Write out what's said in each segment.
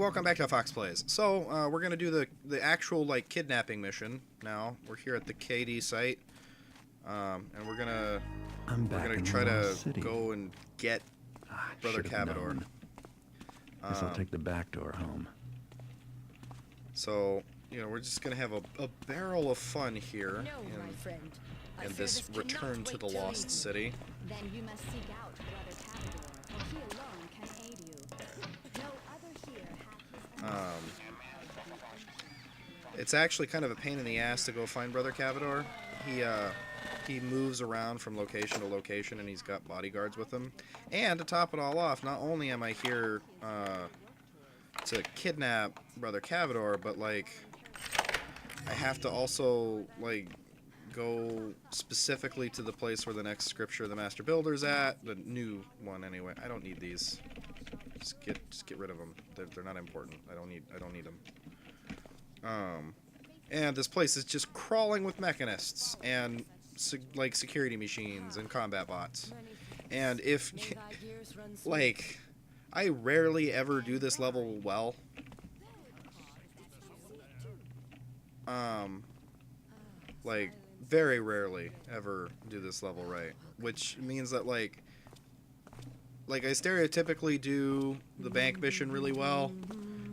welcome back to Foxx Plays. So, we're gonna do the actual, like, kidnapping mission now. We're here at the KD site. And we're gonna try to go and get Brother Cavador. Guess I'll take the back door home. So, you know, we're just gonna have a barrel of fun here in this return to the Lost City. Then you must seek out Brother Cavador, for he alone can aid you. No other here hath his It's actually kind of a pain in the ass to go find Brother Cavador. He moves around from location to location, and he's got bodyguards with him. And to top it all off, not only am I here to kidnap Brother Cavador, but like I have to also like go specifically to the place where the next scripture of the Master Builder's at, the new one anyway. I don't need these. Just get rid of them. They're not important. I don't need them. And this place is just crawling with mechanists and like security machines and combat bots. And if like I rarely ever do this level well. Like very rarely ever do this level right, which means that like I stereotypically do the bank mission really well.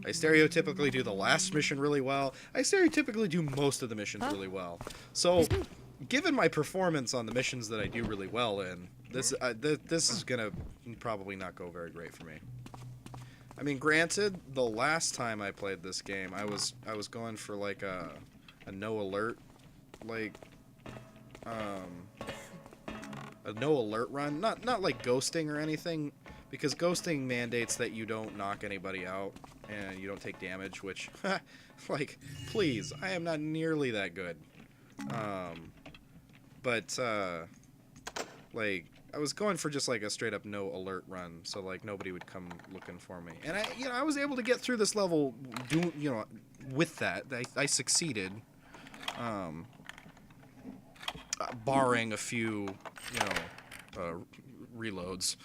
I stereotypically do the last mission really well. I stereotypically do most of the missions really well. So, given my performance on the missions that I do really well in, this is gonna probably not go very great for me. I mean, granted, the last time I played this game, I was going for like a no alert, like a no alert run, not like ghosting or anything, because ghosting mandates that you don't knock anybody out and you don't take damage, which like please, I am not nearly that good. But like I was going for just like a straight up no alert run, so like nobody would come looking for me. And I was able to get through this level with that. I succeeded. Barring a few, reloads.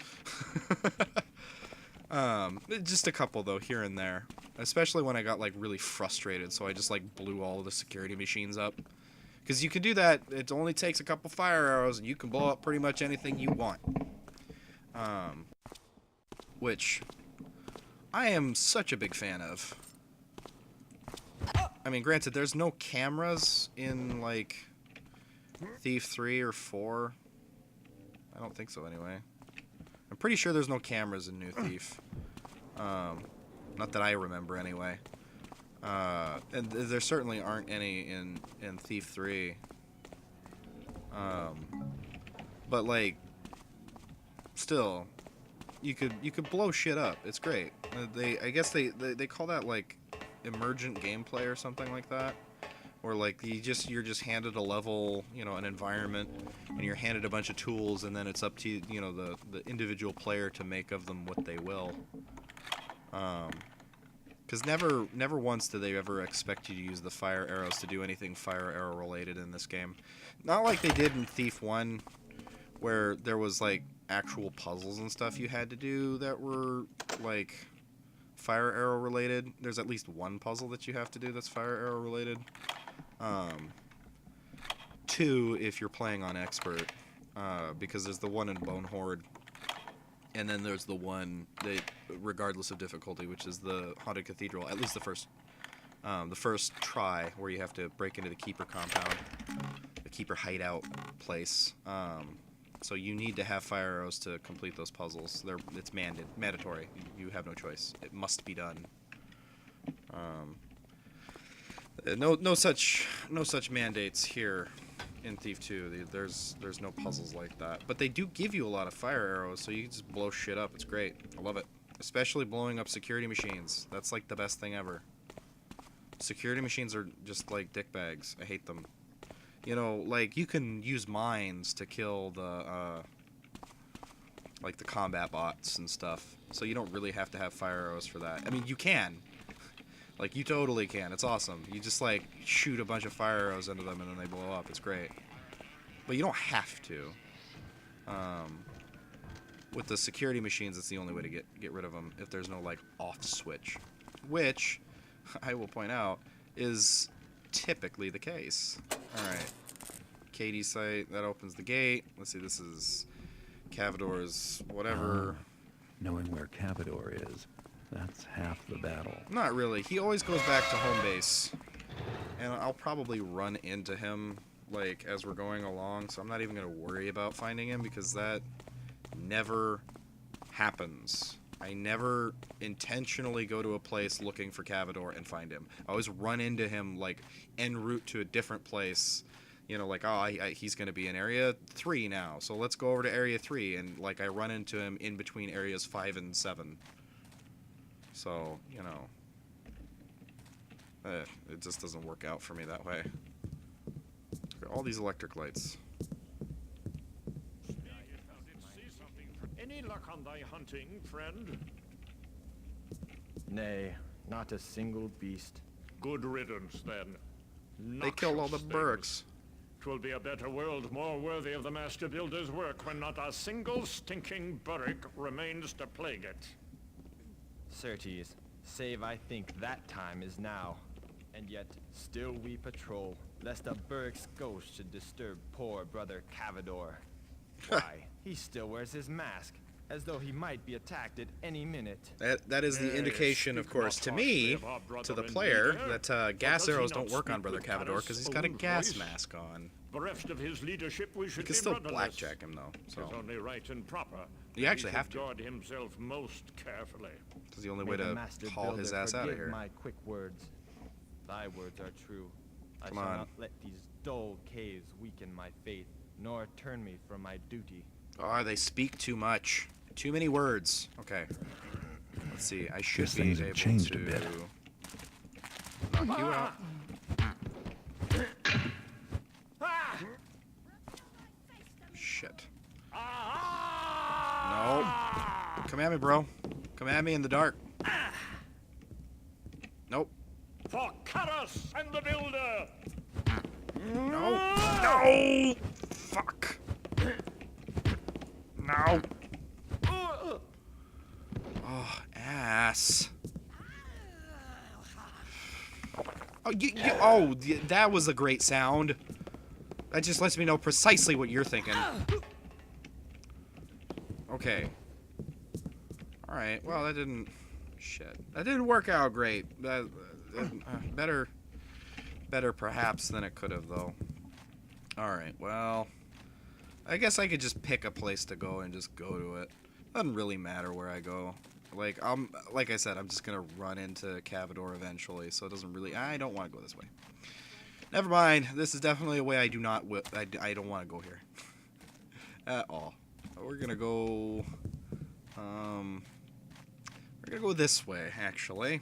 Just a couple though, here and there. Especially when I got like really frustrated, so I just like blew all of the security machines up. Because you can do that, it only takes a couple fire arrows and you can blow up pretty much anything you want. Which I am such a big fan of. I mean, granted, there's no cameras in like Thief 3 or 4. I don't think so anyway. I'm pretty sure there's no cameras in New Thief. Not that I remember anyway. And there certainly aren't any in Thief 3. But like, still, you could blow shit up. It's great. I guess they call that like emergent gameplay or something like that. Or like you're just handed a level, an environment, and you're handed a bunch of tools, and then it's up to the individual player to make of them what they will. Because never once do they ever expect you to use the fire arrows to do anything fire arrow related in this game. Not like they did in Thief 1, where there was like actual puzzles and stuff you had to do that were like fire arrow related. There's at least one puzzle that you have to do that's fire arrow related. 2 if you're playing on expert, because there's the one in Bone Horde, and then there's the one that, regardless of difficulty, which is the Haunted Cathedral. At least the first try, where you have to break into the Keeper compound, the Keeper hideout place. So you need to have fire arrows to complete those puzzles. It's mandatory. You have no choice. It must be done. No such mandates here in Thief 2. There's no puzzles like that. But they do give you a lot of fire arrows, so you can just blow shit up. It's great. I love it. Especially blowing up security machines. That's like the best thing ever. Security machines are just like dickbags. I hate them. Like you can use mines to kill the like the combat bots and stuff. So you don't really have to have fire arrows for that. I mean, you can. Like, you totally can. It's awesome. You just, like, shoot a bunch of fire arrows into them and then they blow up. It's great. But you don't have to. With the security machines, it's the only way to get rid of them if there's no, like, off switch. which I will point out is typically the case. All right, Katie's site, that opens the gate. Let's see, this is Cavador's whatever. Knowing where Cavador is, that's half the battle. Not really. He always goes back to home base, and I'll probably run into him like as we're going along, so I'm not even gonna worry about finding him because that never happens. I never intentionally go to a place looking for Cavador and find him. I always run into him like en route to a different place. You know, like, oh, he's going to be in Area 3 now, so let's go over to Area 3, and, like, I run into him in between Areas 5 and 7. So, you know, it just doesn't work out for me that way. All these electric lights. Any luck on thy hunting, friend? Nay, not a single beast. Good riddance, then. They killed all the Noxious Burks. things. 'Twill be a better world, more worthy of the Master Builder's work, when not a single stinking burrick remains to plague it. Certes, save I think that time is now. And yet, still we patrol, lest a Burrick's ghost should disturb poor brother Cavador. Why, he still wears his mask, as though he might be attacked at any minute. That is the Nay, indication, of speak course, not to harshly me, of our brother to the indeed, player, eh? that gas Or does he arrows not don't work on speak Brother with Cavador because he's Callus' got a own gas voice? mask on. Bereft of his leadership, we You should can be still rudderless. blackjack him, though, It's so only right and proper. You that actually he have should to. guard himself most carefully. it's the only May way the to Master haul his Builder ass out of forgive here. my quick words. Thy words are true. I Come shall on. not let these dull caves weaken my faith, nor turn me from my duty. Oh, they speak too much. Too many words. Okay. Let's see. I should Guess be things have able changed to a bit. knock you out. Shit. No. Come at me, bro. Come at me in the dark. Nope. For Callus and the Builder! No. No. Fuck. No. Oh, ass. Oh, that was a great sound. That just lets me know precisely what you're thinking. Okay. Alright, well, that didn't... Shit. That didn't work out great. Better perhaps than it could have, though. Alright, well... I guess I could just pick a place to go and just go to it. Doesn't really matter where I go. Like I said, I'm just gonna run into Cavador eventually, so it doesn't really... I don't want to go this way. Never mind. This is definitely a way I do not... I don't want to go here. At all. We're gonna go... we're gonna go this way, actually.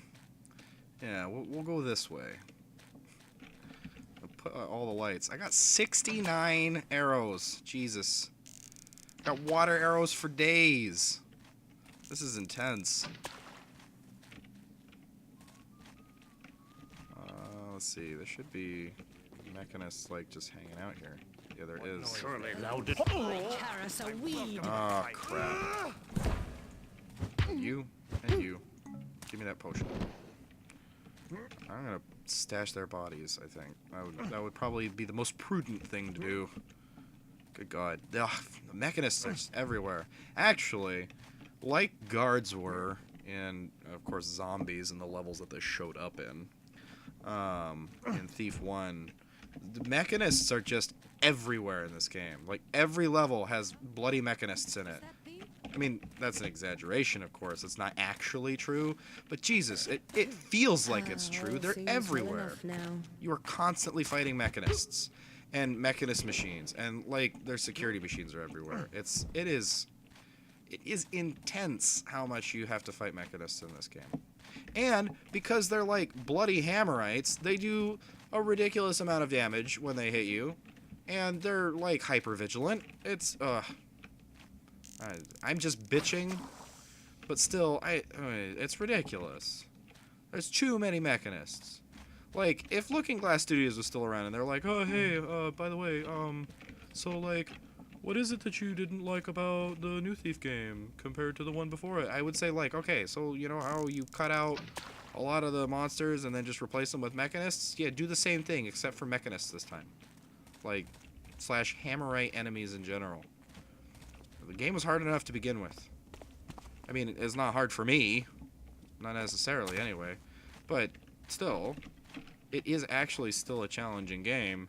Yeah, we'll go this way. I'll put all the lights. I got 69 arrows. Jesus. Got water arrows for days. This is intense. Let's see. There should be mechanists like just hanging out here. Yeah, there is. Surely thou did. Karas, a weed. Oh crap. You and you. Give me that potion. I'm gonna stash their bodies, I think. That would probably be the most prudent thing to do. Good God. Ugh, the mechanists are just everywhere. Actually, like guards were, and of course zombies in the levels that they showed up in Thief 1, the mechanists are just everywhere in this game. Like, every level has bloody mechanists in it. I mean, that's an exaggeration, of course. It's not actually true. But Jesus, it feels like it's true. They're everywhere. You are constantly fighting mechanists. And mechanist machines. And, like, their security machines are everywhere. It is intense how much you have to fight mechanists in this game. And because they're, like, bloody hammerites, they do a ridiculous amount of damage when they hit you. And they're, like, hyper-vigilant. It's, I'm just bitching, but still, it's ridiculous. There's too many mechanists. Like, if Looking Glass Studios was still around and they're like, oh, hey, by the way, so, like, what is it that you didn't like about the new Thief game compared to the one before it? I would say, like, okay, so, you know how you cut out a lot of the monsters and then just replace them with mechanists, yeah, do the same thing except for mechanists this time. Like, slash hammerite enemies in general. The game was hard enough to begin with. I mean, it's not hard for me. Not necessarily, anyway. But, still, it is actually still a challenging game.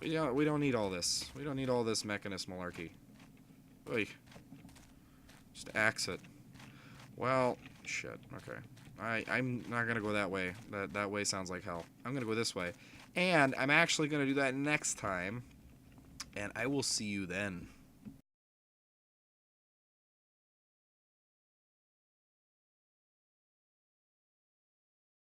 We don't need all this. We don't need all this mechanist malarkey. Oy. Just axe it. Well, shit. Okay. I'm not going to go that way. That way sounds like hell. I'm going to go this way. And I'm actually going to do that next time. And I will see you then.